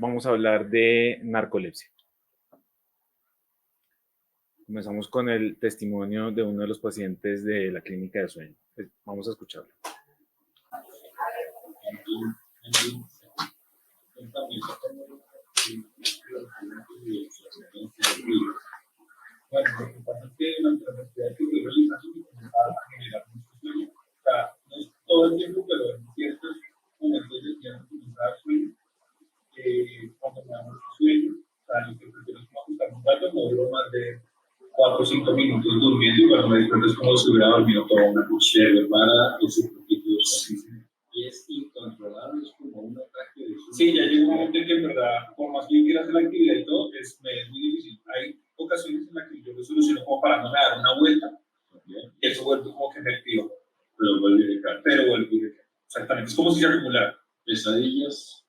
Vamos a hablar de narcolepsia. Comenzamos con el testimonio de uno de los pacientes de la clínica de sueño. Vamos a escucharlo. Bueno, lo que pasa es que durante la actividad que estoy realizando me comenzaba a generar mucho sueño. O sea, no es todo el tiempo, pero en ciertos momentos del día me comenzaba sueño. Cuando me da mucho sueño, o sea, lo que prefiero es como acostarme un rato, no duro más de 4 o 5 minutos durmiendo y cuando me despierto es como si hubiera dormido toda una noche. Para ese poquito de sueño. Y es incontrolable, es como un ataque de sueño. Sí, ya llega un momento en que en verdad, por más que yo quiera hacer la actividad y todo, me es muy difícil. Hay ocasiones en las que yo lo soluciono como parándome a dar una vuelta, y eso vuelve como que efectivo. Pero vuelve a recaer. Exactamente, es como si se acumulara. ¿Pesadillas?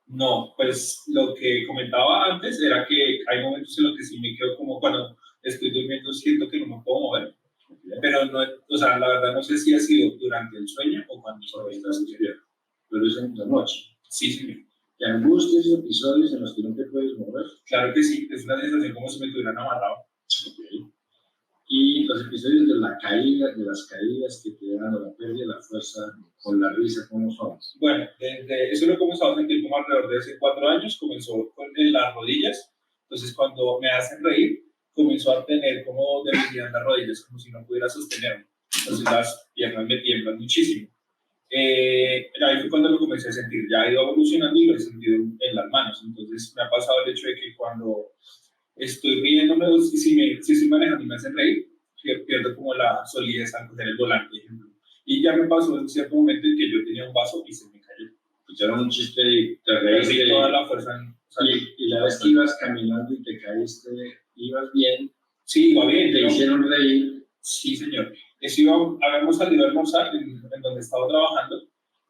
No, pues lo que comentaba antes era que hay momentos en los que sí me quedo como cuando estoy durmiendo siento que no me puedo mover. Pero no, o sea, la verdad no sé si ha sido durante el sueño o cuando estás despierto. Pero es en la noche. Sí, señor. ¿Te angustias esos episodios en los que no te puedes mover? Claro que sí, es una sensación como si me tuvieran amarrado. Okay. Y los episodios de la caída, de las caídas que te dan, o la pérdida de la fuerza, con la risa, ¿cómo son? Bueno, desde eso lo he comenzado a sentir como alrededor de hace 4 años, comenzó en las rodillas, entonces cuando me hacen reír, comenzó a tener como debilidad en las rodillas, como si no pudiera sostenerme, entonces las piernas me tiemblan muchísimo. Ahí fue cuando lo comencé a sentir, ya ha ido evolucionando y lo he sentido en las manos, entonces me ha pasado el hecho de que cuando estoy riéndome, si estoy manejando y me hacen reír, pierdo como la solidez al coger el volante, por ejemplo. Y ya me pasó en un cierto momento en que yo tenía un vaso y se me cayó. Escucharon un chiste y te reíste. Sí, toda la fuerza. Y la vez que ibas caminando y te caíste, ¿ibas bien? Sí, iba bien. ¿Te hicieron reír? Sí, señor. Habíamos salido a almorzar en donde estaba trabajando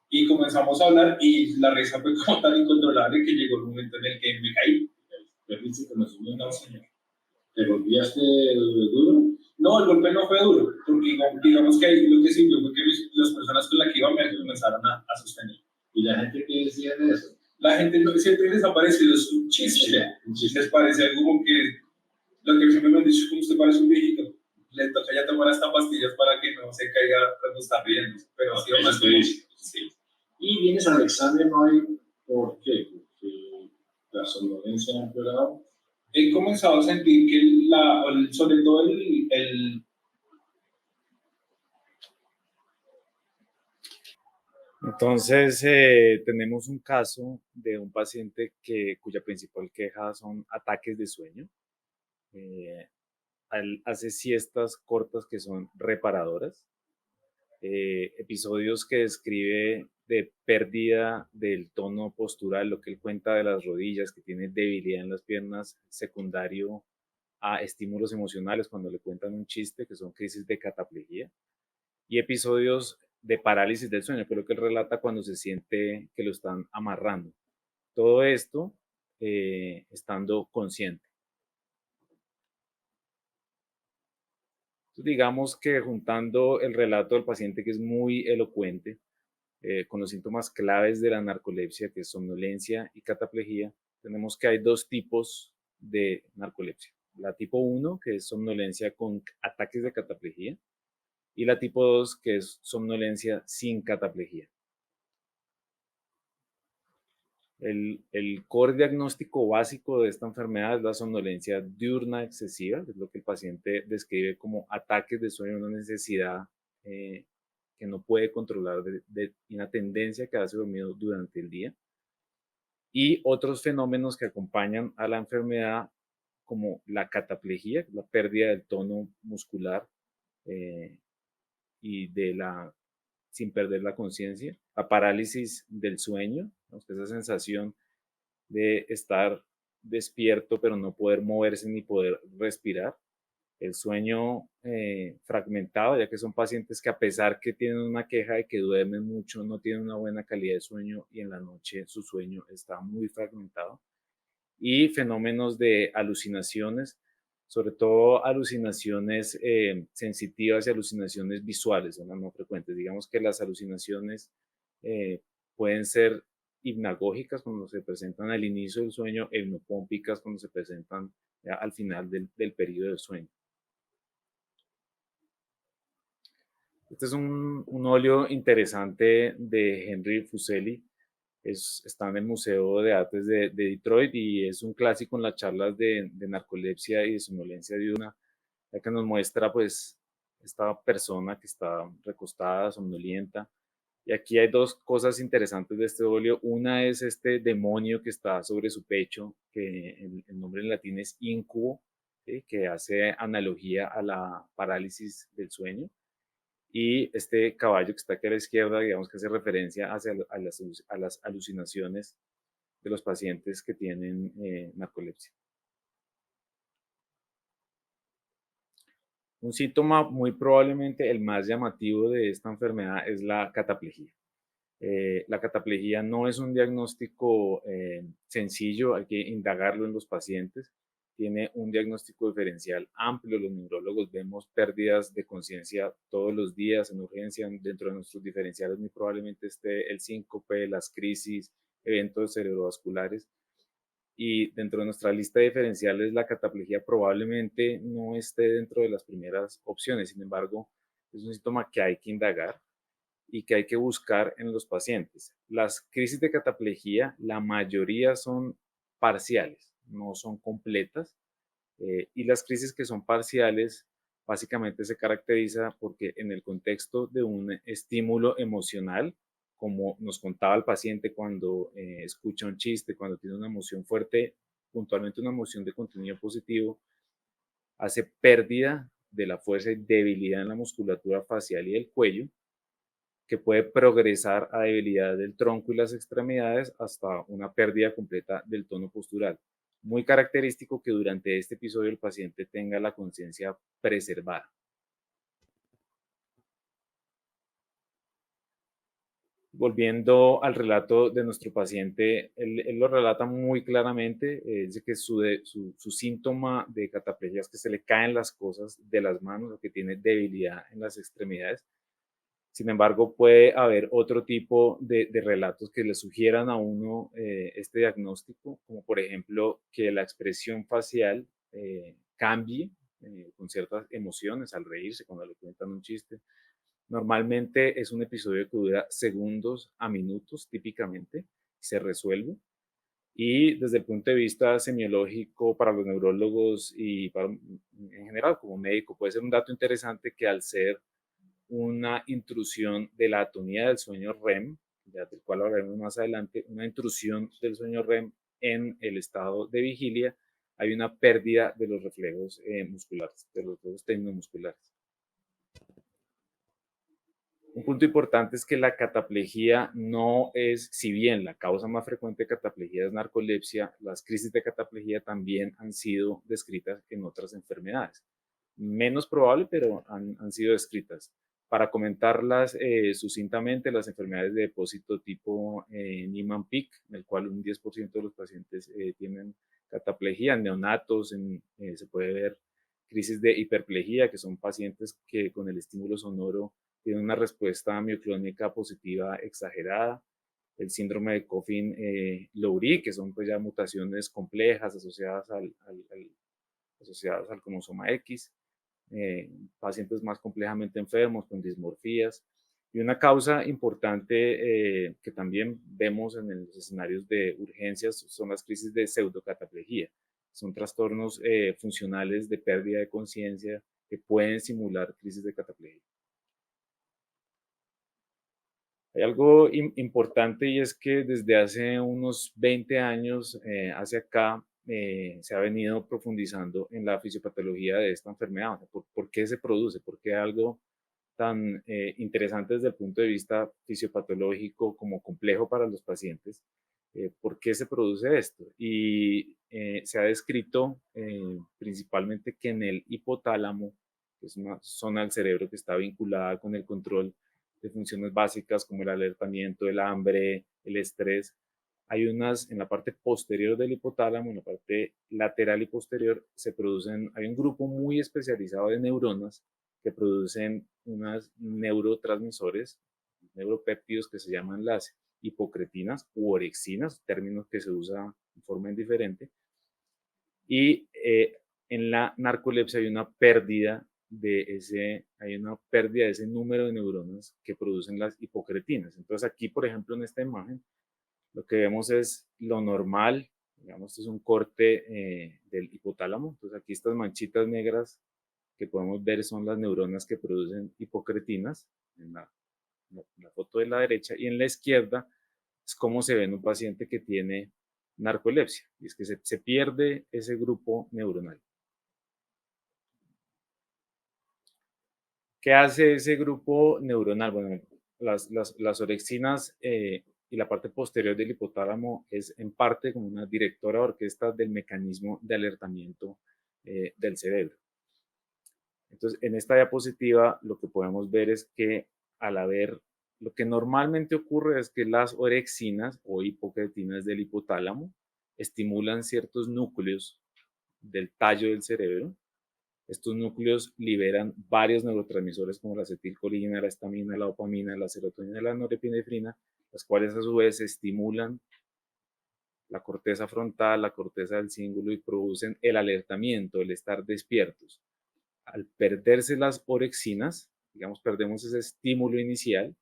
y comenzamos a hablar y la risa fue como tan incontrolable que llegó el momento en el que me caí. ¿Perdiste conocimiento? No, señor. ¿Te golpeaste duro? No, el golpe no fue duro, porque digamos que ahí lo que sirvió fue que las personas con las que iba me comenzaron a sostener. ¿Y la gente qué decía de eso? La gente siempre les ha parecido es un chiste. Les parece algo como que lo que siempre me han dicho es como usted parece un viejito. Le toca ya tomar hasta pastillas para que no se caiga cuando está riendo. Pero ha sido más feliz. Sí. Y vienes al examen hoy, ¿por qué? Porque la somnolencia ha empeorado. He comenzado a sentir que sobre todo Entonces, tenemos un caso de un paciente cuya principal queja son ataques de sueño. Hace siestas cortas que son reparadoras. Episodios que describe de pérdida del tono postural, lo que él cuenta de las rodillas, que tiene debilidad en las piernas, secundario a estímulos emocionales cuando le cuentan un chiste, que son crisis de cataplejía, y episodios de parálisis del sueño, que es lo que él relata cuando se siente que lo están amarrando. Todo esto estando consciente. Entonces, digamos que juntando el relato del paciente, que es muy elocuente, con los síntomas claves de la narcolepsia, que es somnolencia y cataplejía, tenemos que hay 2 tipos de narcolepsia. La tipo 1, que es somnolencia con ataques de cataplejía, y la tipo 2, que es somnolencia sin cataplejía. El core diagnóstico básico de esta enfermedad es la somnolencia diurna excesiva, que es lo que el paciente describe como ataques de sueño, una necesidad que no puede controlar, de una tendencia a quedarse dormido durante el día. Y otros fenómenos que acompañan a la enfermedad, como la cataplejía, la pérdida del tono muscular y sin perder la conciencia, la parálisis del sueño, ¿no? Esa sensación de estar despierto pero no poder moverse ni poder respirar, el sueño fragmentado, ya que son pacientes que a pesar que tienen una queja de que duermen mucho, no tienen una buena calidad de sueño y en la noche su sueño está muy fragmentado. Y fenómenos de alucinaciones, sobre todo alucinaciones sensitivas y alucinaciones visuales, son las más frecuentes. Digamos que las alucinaciones pueden ser hipnagógicas cuando se presentan al inicio del sueño, hipnopómpicas cuando se presentan ya al final del periodo del sueño. Este es un óleo interesante de Henry Fuseli. Está en el Museo de Artes de Detroit y es un clásico en las charlas de narcolepsia y de somnolencia diurna, ya que nos muestra pues esta persona que está recostada, somnolienta. Y aquí hay dos cosas interesantes de este óleo. Una es este demonio que está sobre su pecho, que el nombre en latín es incubo, ¿sí? Que hace analogía a la parálisis del sueño. Y este caballo que está aquí a la izquierda, digamos que hace referencia a las alucinaciones de los pacientes que tienen narcolepsia. Un síntoma muy probablemente el más llamativo de esta enfermedad es la cataplejía. La cataplejía no es un diagnóstico sencillo, hay que indagarlo en los pacientes. Tiene un diagnóstico diferencial amplio. Los neurólogos vemos pérdidas de conciencia todos los días en urgencia. Dentro de nuestros diferenciales muy probablemente esté el síncope, las crisis, eventos cerebrovasculares. Y dentro de nuestra lista de diferenciales, la cataplejía probablemente no esté dentro de las primeras opciones. Sin embargo, es un síntoma que hay que indagar y que hay que buscar en los pacientes. Las crisis de cataplejía, la mayoría son parciales, no son completas, y las crisis que son parciales básicamente se caracteriza porque en el contexto de un estímulo emocional, como nos contaba el paciente cuando escucha un chiste, cuando tiene una emoción fuerte, puntualmente una emoción de contenido positivo, hace pérdida de la fuerza y debilidad en la musculatura facial y del cuello, que puede progresar a debilidad del tronco y las extremidades hasta una pérdida completa del tono postural. Muy característico que durante este episodio el paciente tenga la conciencia preservada. Volviendo al relato de nuestro paciente, él lo relata muy claramente, dice que su síntoma de cataplejía es que se le caen las cosas de las manos o que tiene debilidad en las extremidades. Sin embargo, puede haber otro tipo de relatos que le sugieran a uno este diagnóstico, como por ejemplo que la expresión facial cambie con ciertas emociones al reírse, cuando le cuentan un chiste. Normalmente es un episodio que dura segundos a minutos, típicamente, se resuelve. Y desde el punto de vista semiológico, para los neurólogos y en general como médico, puede ser un dato interesante que al ser una intrusión de la atonía del sueño REM, ya del cual hablaremos más adelante, una intrusión del sueño REM en el estado de vigilia, hay una pérdida de los reflejos musculares, de los reflejos tecnomusculares. Un punto importante es que la cataplejía no es, si bien la causa más frecuente de cataplejía es narcolepsia, las crisis de cataplejía también han sido descritas en otras enfermedades. Menos probable, pero han sido descritas. Para comentarlas sucintamente, las enfermedades de depósito tipo Niemann-Pick, en el cual un 10% de los pacientes tienen cataplejía, en neonatos, se puede ver crisis de hiperplejía, que son pacientes que con el estímulo sonoro tienen una respuesta mioclónica positiva exagerada, el síndrome de Coffin-Lowry, que son pues ya mutaciones complejas asociadas asociadas al cromosoma X, pacientes más complejamente enfermos con dismorfías. Y una causa importante que también vemos en los escenarios de urgencias son las crisis de pseudocataplejía. Son trastornos funcionales de pérdida de conciencia que pueden simular crisis de cataplejía. Hay algo importante y es que desde hace unos 20 años hacia acá se ha venido profundizando en la fisiopatología de esta enfermedad. O sea, ¿por qué se produce? ¿Por qué algo tan interesante desde el punto de vista fisiopatológico como complejo para los pacientes? ¿Por qué se produce esto? Y se ha descrito principalmente que en el hipotálamo, que es una zona del cerebro que está vinculada con el control de funciones básicas como el alertamiento, el hambre, el estrés. Hay unas en la parte posterior del hipotálamo, en la parte lateral y posterior, hay un grupo muy especializado de neuronas que producen unos neurotransmisores, neuropéptidos que se llaman LASE. hipocretinas u orexinas, términos que se usan de forma indiferente. Y en la narcolepsia hay una pérdida de ese número de neuronas que producen las hipocretinas. Entonces aquí, por ejemplo, en esta imagen, lo que vemos es lo normal, digamos, este es un corte del hipotálamo. Entonces aquí estas manchitas negras que podemos ver son las neuronas que producen hipocretinas en la foto de la derecha, y en la izquierda es cómo se ve en un paciente que tiene narcolepsia, y es que se pierde ese grupo neuronal. ¿Qué hace ese grupo neuronal? Bueno, las orexinas y la parte posterior del hipotálamo es en parte como una directora de orquesta del mecanismo de alertamiento del cerebro. Entonces, en esta diapositiva lo que podemos ver es que al haber, lo que normalmente ocurre es que las orexinas o hipocretinas del hipotálamo estimulan ciertos núcleos del tallo del cerebro. Estos núcleos liberan varios neurotransmisores como la acetilcolina, la histamina, la dopamina, la serotonina y la norepinefrina, las cuales a su vez estimulan la corteza frontal, la corteza del cíngulo y producen el alertamiento, el estar despiertos. Al perderse las orexinas, digamos, perdemos ese estímulo inicial,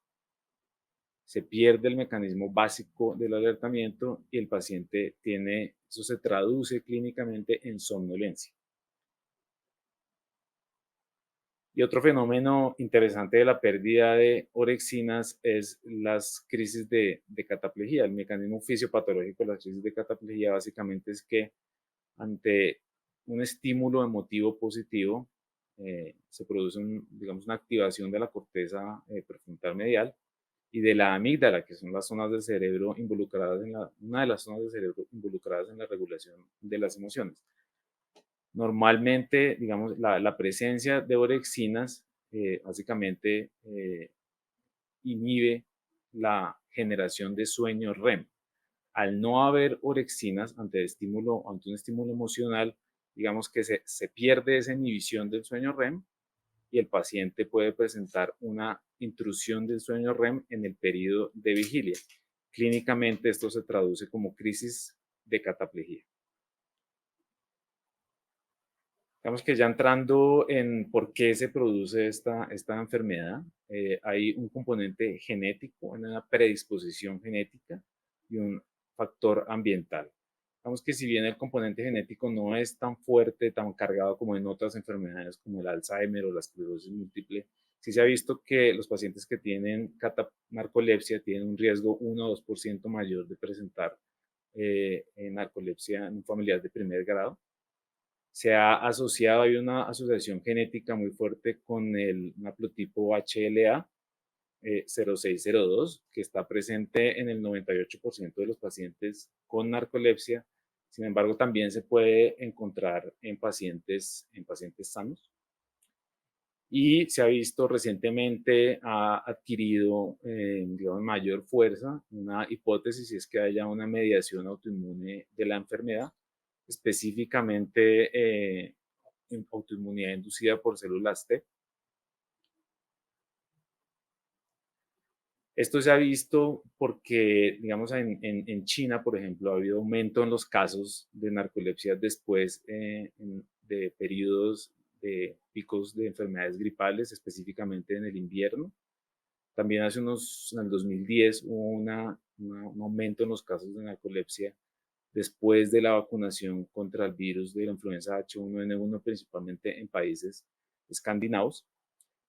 se pierde el mecanismo básico del alertamiento y el paciente eso se traduce clínicamente en somnolencia. Y otro fenómeno interesante de la pérdida de orexinas es las crisis de cataplejía. El mecanismo fisiopatológico de las crisis de cataplejía básicamente es que ante un estímulo emotivo positivo se produce digamos, una activación de la corteza prefrontal medial y de la amígdala, que son las zonas del cerebro involucradas una de las zonas del cerebro involucradas en la regulación de las emociones. Normalmente, digamos, la presencia de orexinas básicamente inhibe la generación de sueño REM. Al no haber orexinas ante un estímulo emocional, digamos que se pierde esa inhibición del sueño REM y el paciente puede presentar una intrusión del sueño REM en el periodo de vigilia. Clínicamente esto se traduce como crisis de cataplejía. Digamos que ya entrando en por qué se produce esta enfermedad, hay un componente genético, una predisposición genética y un factor ambiental. Digamos que si bien el componente genético no es tan fuerte, tan cargado como en otras enfermedades como el Alzheimer o la esclerosis múltiple, sí se ha visto que los pacientes que tienen narcolepsia tienen un riesgo 1 o 2% mayor de presentar narcolepsia en un familiar de primer grado. Se ha asociado, hay una asociación genética muy fuerte con el haplotipo HLA 0602, que está presente en el 98% de los pacientes con narcolepsia. Sin embargo, también se puede encontrar en pacientes sanos. Y se ha visto recientemente, ha adquirido digamos, mayor fuerza una hipótesis, y es que haya una mediación autoinmune de la enfermedad, específicamente autoinmunidad inducida por células T. Esto se ha visto porque, digamos, en China, por ejemplo, ha habido aumento en los casos de narcolepsia después de periodos de picos de enfermedades gripales, específicamente en el invierno. También en el 2010 hubo un aumento en los casos de narcolepsia después de la vacunación contra el virus de la influenza H1N1, principalmente en países escandinavos.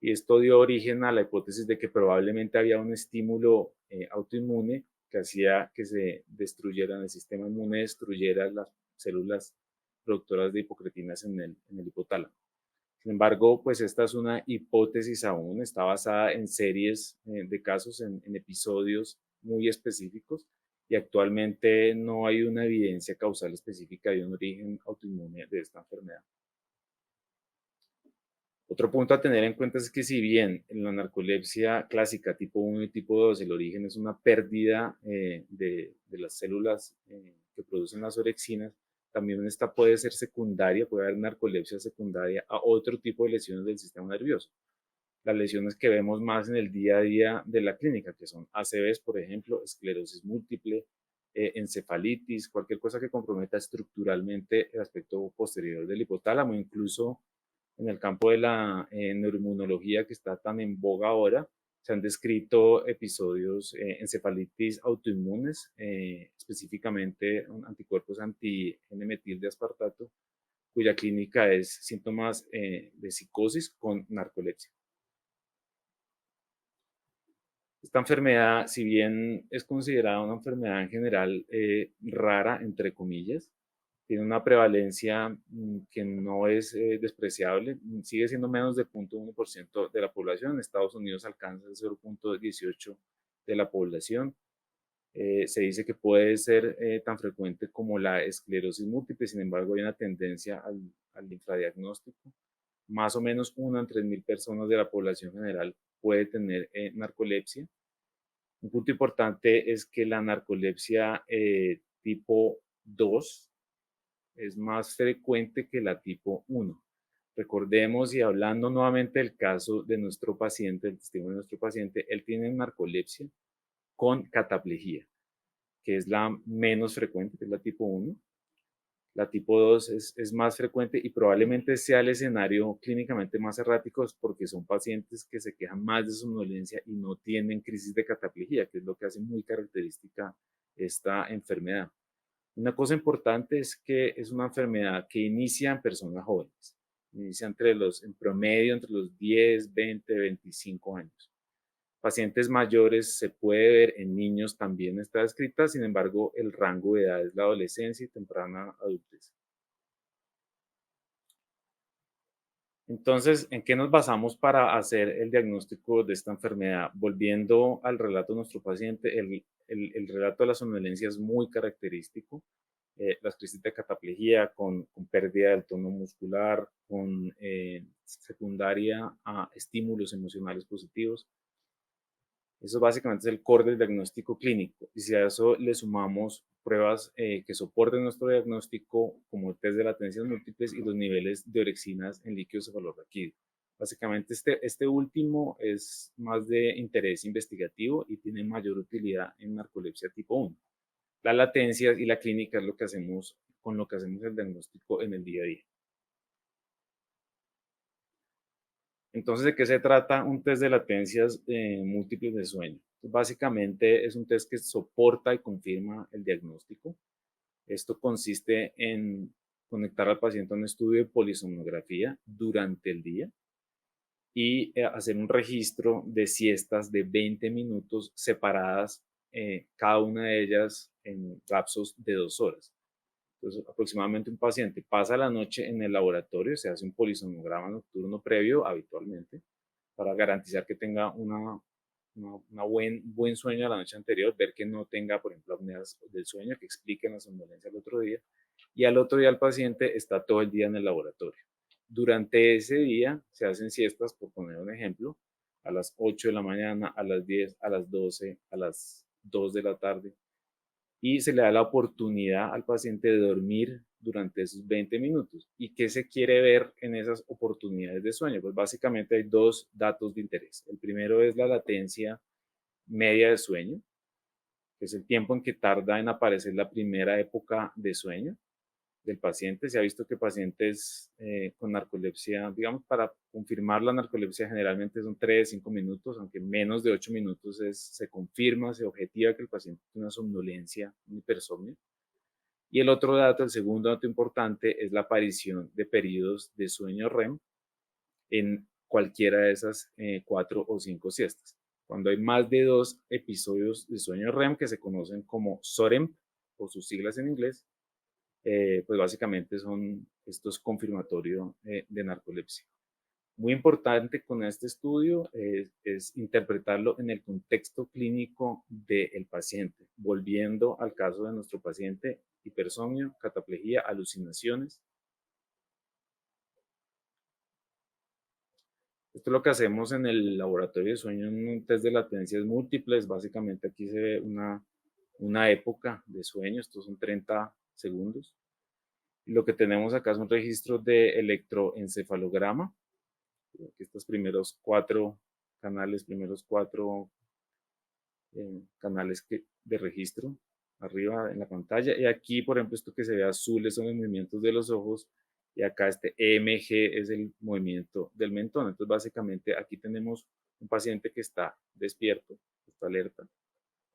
Y esto dio origen a la hipótesis de que probablemente había un estímulo autoinmune que hacía que se destruyeran, el sistema inmune destruyera las células productoras de hipocretinas en el hipotálamo. Sin embargo, pues esta es una hipótesis aún, está basada en series de casos, en episodios muy específicos, y actualmente no hay una evidencia causal específica de un origen autoinmune de esta enfermedad. Otro punto a tener en cuenta es que si bien en la narcolepsia clásica tipo 1 y tipo 2 el origen es una pérdida de las células que producen las orexinas, también esta puede ser secundaria, puede haber narcolepsia secundaria a otro tipo de lesiones del sistema nervioso. las lesiones que vemos más en el día a día de la clínica, que son ACVs, por ejemplo, esclerosis múltiple, encefalitis, cualquier cosa que comprometa estructuralmente el aspecto posterior del hipotálamo, incluso en el campo de la neuroinmunología que está tan en boga ahora, se han descrito episodios encefalitis autoinmunes, específicamente anticuerpos anti-N-metil de aspartato, cuya clínica es síntomas de psicosis con narcolepsia. Esta enfermedad, si bien es considerada una enfermedad en general rara, entre comillas, tiene una prevalencia que no es despreciable, sigue siendo menos de 0.1% de la población. En Estados Unidos alcanza el 0.18% de la población. Se dice que puede ser tan frecuente como la esclerosis múltiple, sin embargo hay una tendencia al infradiagnóstico. Más o menos 1 en 3.000 personas de la población general puede tener narcolepsia. Un punto importante es que la narcolepsia tipo 2 es más frecuente que la tipo 1. Recordemos, y hablando nuevamente del caso de nuestro paciente, el testimonio de nuestro paciente, él tiene narcolepsia con cataplejía, que es la menos frecuente, que es la tipo 1. La tipo 2 es más frecuente y probablemente sea el escenario clínicamente más errático porque son pacientes que se quejan más de somnolencia y no tienen crisis de cataplejía, que es lo que hace muy característica esta enfermedad. Una cosa importante es que es una enfermedad que inicia en personas jóvenes. Inicia en promedio entre los 10, 20, 25 años. Pacientes mayores se puede ver, en niños también está descrita, sin embargo, el rango de edad es la adolescencia y temprana adultez. Entonces, ¿en qué nos basamos para hacer el diagnóstico de esta enfermedad? Volviendo al relato de nuestro paciente, el relato de la somnolencia es muy característico. Las crisis de cataplejía con pérdida del tono muscular, con secundaria a estímulos emocionales positivos. Eso básicamente es el core del diagnóstico clínico. Y si a eso le sumamos pruebas que soporten nuestro diagnóstico, como el test de latencias múltiples y los niveles de orexinas en líquido cefalorraquídeo. Básicamente este último es más de interés investigativo y tiene mayor utilidad en narcolepsia tipo 1. La latencia y la clínica es lo que hacemos con lo que hacemos el diagnóstico en el día a día. Entonces, ¿de qué se trata un test de latencias múltiples de sueño? Pues básicamente es un test que soporta y confirma el diagnóstico. Esto consiste en conectar al paciente a un estudio de polisomnografía durante el día y hacer un registro de siestas de 20 minutos separadas, cada una de ellas en lapsos de 2 horas. Entonces, aproximadamente un paciente pasa la noche en el laboratorio, se hace un polisomnograma nocturno previo habitualmente para garantizar que tenga buen sueño la noche anterior, ver que no tenga, por ejemplo, apneas del sueño que expliquen la somnolencia al otro día. Y al otro día el paciente está todo el día en el laboratorio. Durante ese día se hacen siestas, por poner un ejemplo, a las 8 de la mañana, a las 10, a las 12, a las 2 de la tarde, y se le da la oportunidad al paciente de dormir durante esos 20 minutos. ¿Y qué se quiere ver en esas oportunidades de sueño? Pues básicamente hay 2 datos de interés. El primero es la latencia media de sueño, que es el tiempo en que tarda en aparecer la primera época de sueño del paciente. Se ha visto que pacientes con narcolepsia, digamos, para confirmar la narcolepsia generalmente son 3, 5 minutos, aunque menos de 8 minutos se confirma, se objetiva que el paciente tiene una somnolencia, un hipersomnio. Y el otro dato, el segundo dato importante, es la aparición de periodos de sueño REM en cualquiera de esas 4 o 5 siestas. Cuando hay más de 2 episodios de sueño REM que se conocen como SOREM o sus siglas en inglés, pues básicamente esto es confirmatorio de narcolepsia. Muy importante con este estudio es interpretarlo en el contexto clínico del paciente, volviendo al caso de nuestro paciente, hipersomnio, cataplejía, alucinaciones. Esto es lo que hacemos en el laboratorio de sueño en un test de latencias múltiples. Básicamente aquí se ve una época de sueño, estos son 30 segundos. Lo que tenemos acá es un registro de electroencefalograma. Aquí estos primeros cuatro canales, canales de registro arriba en la pantalla. Y aquí, por ejemplo, esto que se ve azules son los movimientos de los ojos y acá este EMG es el movimiento del mentón. Entonces, básicamente aquí tenemos un paciente que está despierto, está alerta,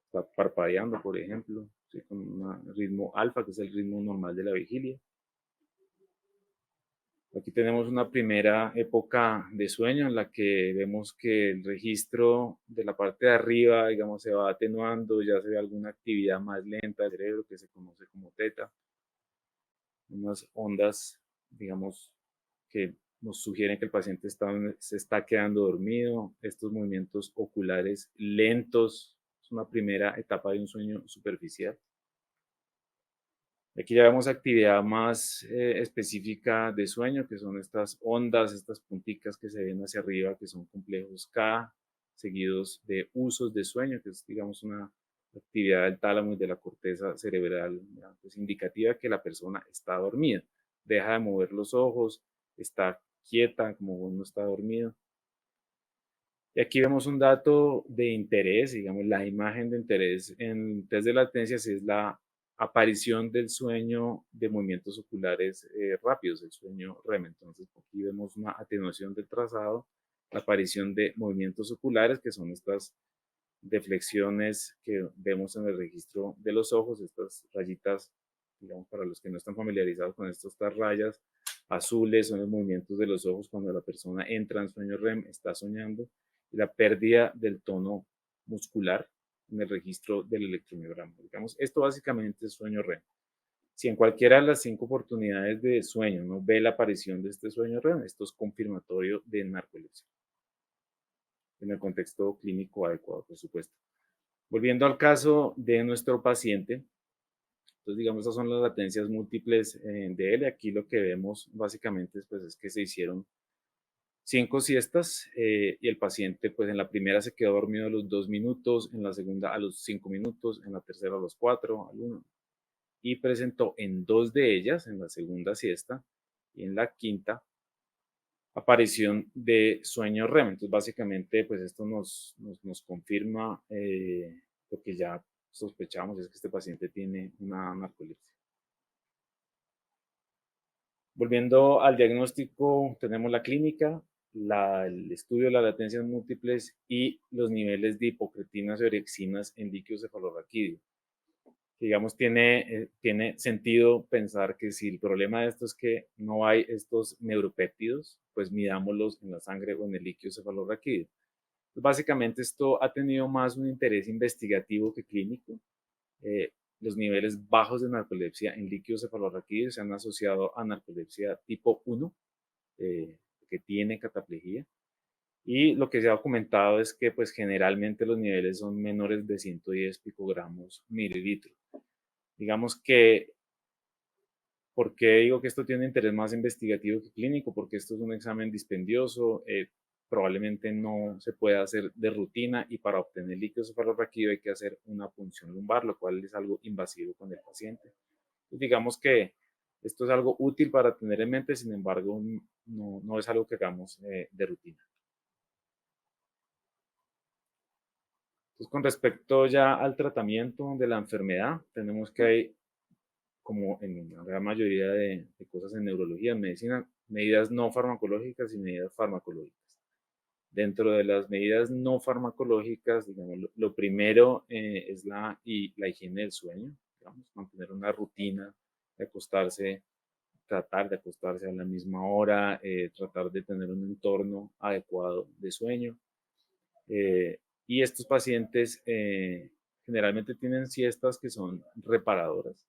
está parpadeando, por ejemplo, ¿sí? Con un ritmo alfa, que es el ritmo normal de la vigilia. Aquí tenemos una primera época de sueño en la que vemos que el registro de la parte de arriba, digamos, se va atenuando, ya se ve alguna actividad más lenta del cerebro que se conoce como teta, unas ondas, digamos, que nos sugieren que el paciente se está quedando dormido, estos movimientos oculares lentos, es una primera etapa de un sueño superficial. Aquí ya vemos actividad más específica de sueño, que son estas ondas, estas punticas que se ven hacia arriba, que son complejos K, seguidos de usos de sueño, que es, digamos, una actividad del tálamo y de la corteza cerebral, ¿ya? Pues indicativa que la persona está dormida. Deja de mover los ojos, está quieta, como uno está dormido. Y aquí vemos un dato de interés, digamos, la imagen de interés en test de latencia es la aparición del sueño de movimientos oculares rápidos, el sueño REM. Entonces, aquí vemos una atenuación del trazado, la aparición de movimientos oculares, que son estas deflexiones que vemos en el registro de los ojos, estas rayitas, digamos, para los que no están familiarizados con esto, estas rayas azules son los movimientos de los ojos cuando la persona entra en sueño REM, está soñando, y la pérdida del tono muscular en el registro del electromiograma. Digamos, esto básicamente es sueño REM. Si en cualquiera de las 5 oportunidades de sueño no ve la aparición de este sueño REM, esto es confirmatorio de narcolepsia, en el contexto clínico adecuado, por supuesto. Volviendo al caso de nuestro paciente, entonces digamos, estas son las latencias múltiples de él. Aquí lo que vemos básicamente pues, es que se hicieron 5 siestas y el paciente pues en la primera se quedó dormido a los 2 minutos, en la segunda a los 5 minutos, en la tercera a los 4, al 1. Y presentó en 2 de ellas, en la segunda siesta y en la quinta, aparición de sueño REM. Entonces, básicamente, pues esto nos confirma lo que ya sospechamos, es que este paciente tiene una narcolepsia. Volviendo al diagnóstico, tenemos la clínica, el estudio de las latencias múltiples y los niveles de hipocretinas y orexinas en líquido cefalorraquídeo. Digamos, tiene sentido pensar que si el problema de esto es que no hay estos neuropéptidos, pues midámoslos en la sangre o en el líquido cefalorraquídeo. Pues básicamente esto ha tenido más un interés investigativo que clínico. Los niveles bajos de narcolepsia en líquido cefalorraquídeo se han asociado a narcolepsia tipo 1, que tiene cataplejía. Y lo que se ha documentado es que pues generalmente los niveles son menores de 110 picogramos mililitro. Digamos que, ¿por qué digo que esto tiene interés más investigativo que clínico? Porque esto es un examen dispendioso, probablemente no se puede hacer de rutina y para obtener líquido cefalorraquídeo hay que hacer una punción lumbar, lo cual es algo invasivo con el paciente. Entonces, digamos que esto es algo útil para tener en mente, sin embargo, no es algo que hagamos de rutina. Entonces, con respecto ya al tratamiento de la enfermedad, tenemos que hay, como en la gran mayoría de cosas en neurología, en medicina, medidas no farmacológicas y medidas farmacológicas. Dentro de las medidas no farmacológicas, digamos, lo primero es la higiene del sueño, digamos, mantener una rutina de acostarse, tratar de acostarse a la misma hora, tratar de tener un entorno adecuado de sueño. Y estos pacientes generalmente tienen siestas que son reparadoras.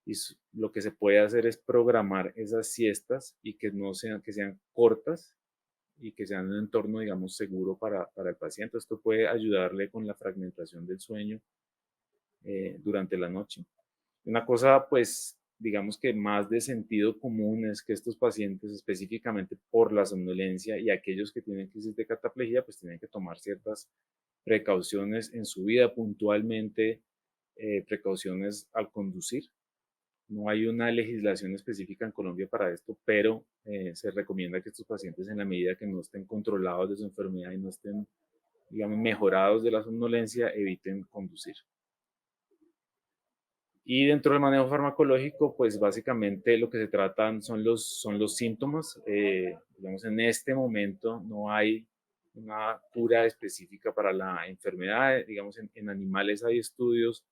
Y lo que se puede hacer es programar esas siestas y que no sean, que sean cortas y que sean un entorno, digamos, seguro para el paciente. Esto puede ayudarle con la fragmentación del sueño durante la noche. Una cosa, pues, digamos que más de sentido común es que estos pacientes, específicamente por la somnolencia y aquellos que tienen crisis de cataplejía, pues tienen que tomar ciertas precauciones en su vida, puntualmente precauciones al conducir. No hay una legislación específica en Colombia para esto, pero se recomienda que estos pacientes, en la medida que no estén controlados de su enfermedad y no estén, digamos, mejorados de la somnolencia, eviten conducir. Y dentro del manejo farmacológico, pues básicamente lo que se tratan son los síntomas. Digamos, en este momento no hay una cura específica para la enfermedad. Digamos, en animales hay estudios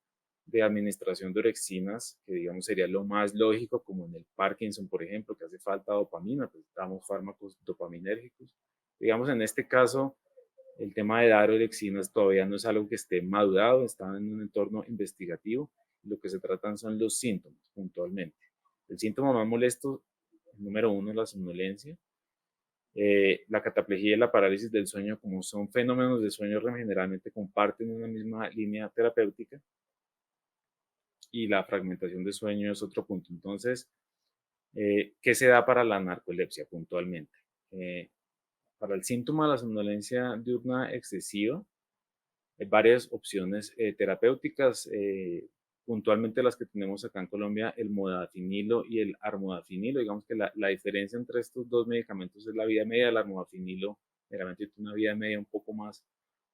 de administración de orexinas, que digamos sería lo más lógico, como en el Parkinson, por ejemplo, que hace falta dopamina, pues damos fármacos dopaminérgicos. Digamos, en este caso, el tema de dar orexinas todavía no es algo que esté madurado, está en un entorno investigativo. Lo que se tratan son los síntomas, puntualmente. El síntoma más molesto, número uno, es la somnolencia. La cataplejía y la parálisis del sueño, como son fenómenos de sueño, generalmente comparten una misma línea terapéutica. Y la fragmentación de sueño es otro punto. Entonces, ¿qué se da para la narcolepsia puntualmente? Para el síntoma de la somnolencia diurna excesiva, hay varias opciones terapéuticas, puntualmente las que tenemos acá en Colombia, el modafinilo y el armodafinilo. Digamos que la diferencia entre estos dos medicamentos es la vida media. El armodafinilo generalmente tiene una vida media un poco más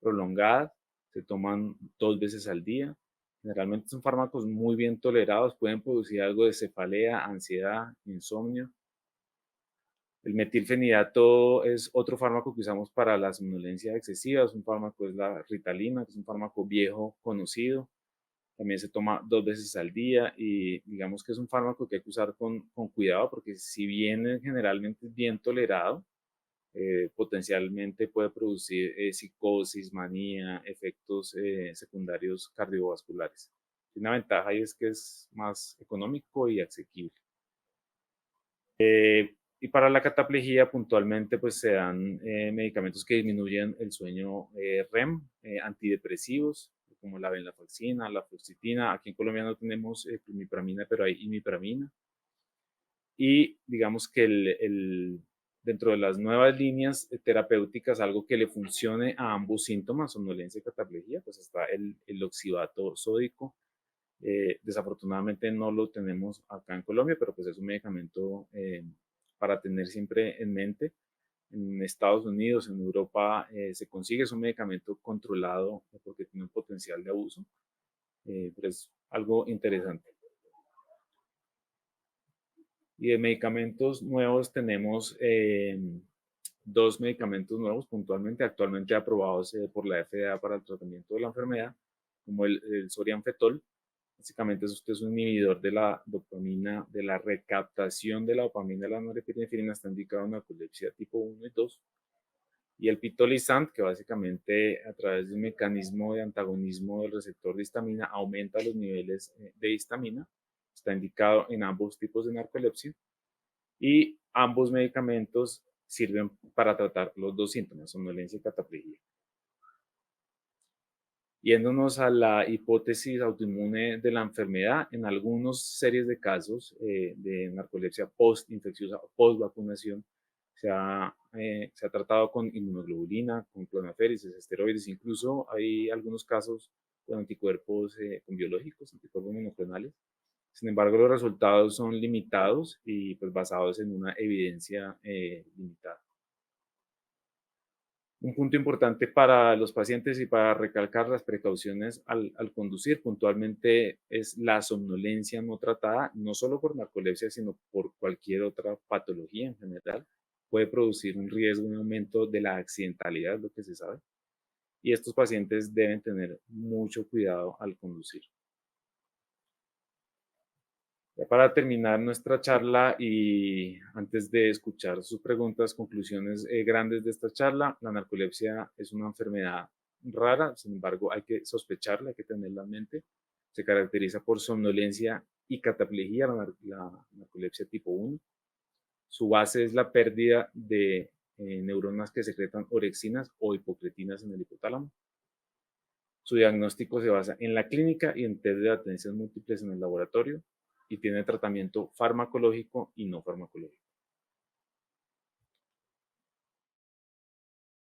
prolongada, se toman 2 veces al día. Generalmente son fármacos muy bien tolerados, pueden producir algo de cefalea, ansiedad, insomnio. El metilfenidato es otro fármaco que usamos para la somnolencia excesiva. Es un fármaco, es la Ritalina, que es un fármaco viejo conocido. También se toma 2 veces al día y digamos que es un fármaco que hay que usar con cuidado porque si bien generalmente es bien tolerado, potencialmente puede producir psicosis, manía, efectos secundarios cardiovasculares. Una ventaja y es que es más económico y asequible. Y para la cataplejía puntualmente pues se dan medicamentos que disminuyen el sueño REM, antidepresivos como la venlafaxina, la fluoxetina. Aquí en Colombia no tenemos primipramina, pero hay imipramina. Y digamos que dentro de las nuevas líneas terapéuticas, algo que le funcione a ambos síntomas, somnolencia y cataplejía, pues está el oxibato sódico. Desafortunadamente no lo tenemos acá en Colombia, pero pues es un medicamento para tener siempre en mente. En Estados Unidos, en Europa se consigue, es un medicamento controlado porque tiene un potencial de abuso, pero es algo interesante. Y de medicamentos nuevos tenemos 2 medicamentos nuevos puntualmente, actualmente aprobados por la FDA para el tratamiento de la enfermedad, como el Sorianfetol. Básicamente esto es un inhibidor de la dopamina, de la recaptación de la dopamina de la norepinefrina, está indicado en narcolepsia tipo 1 y 2. Y el pitolisant, que básicamente a través de un mecanismo de antagonismo del receptor de histamina aumenta los niveles de histamina, está indicado en ambos tipos de narcolepsia y ambos medicamentos sirven para tratar los dos síntomas, somnolencia y cataplejía. Yéndonos a la hipótesis autoinmune de la enfermedad, en algunas series de casos de narcolepsia post-infecciosa o post-vacunación, se ha tratado con inmunoglobulina, con clonaféresis, esteroides, incluso hay algunos casos con anticuerpos con biológicos, anticuerpos monoclonales. Sin embargo, los resultados son limitados y pues basados en una evidencia limitada. Un punto importante para los pacientes y para recalcar las precauciones al conducir puntualmente es la somnolencia no tratada, no solo por narcolepsia, sino por cualquier otra patología en general. Puede producir un riesgo, un aumento de la accidentalidad, lo que se sabe. Y estos pacientes deben tener mucho cuidado al conducir. Ya para terminar nuestra charla y antes de escuchar sus preguntas, conclusiones grandes de esta charla, la narcolepsia es una enfermedad rara, sin embargo hay que sospecharla, hay que tenerla en mente. Se caracteriza por somnolencia y cataplejía, la narcolepsia tipo 1. Su base es la pérdida de neuronas que secretan orexinas o hipocretinas en el hipotálamo. Su diagnóstico se basa en la clínica y en test de atenciones múltiples en el laboratorio y tiene tratamiento farmacológico y no farmacológico.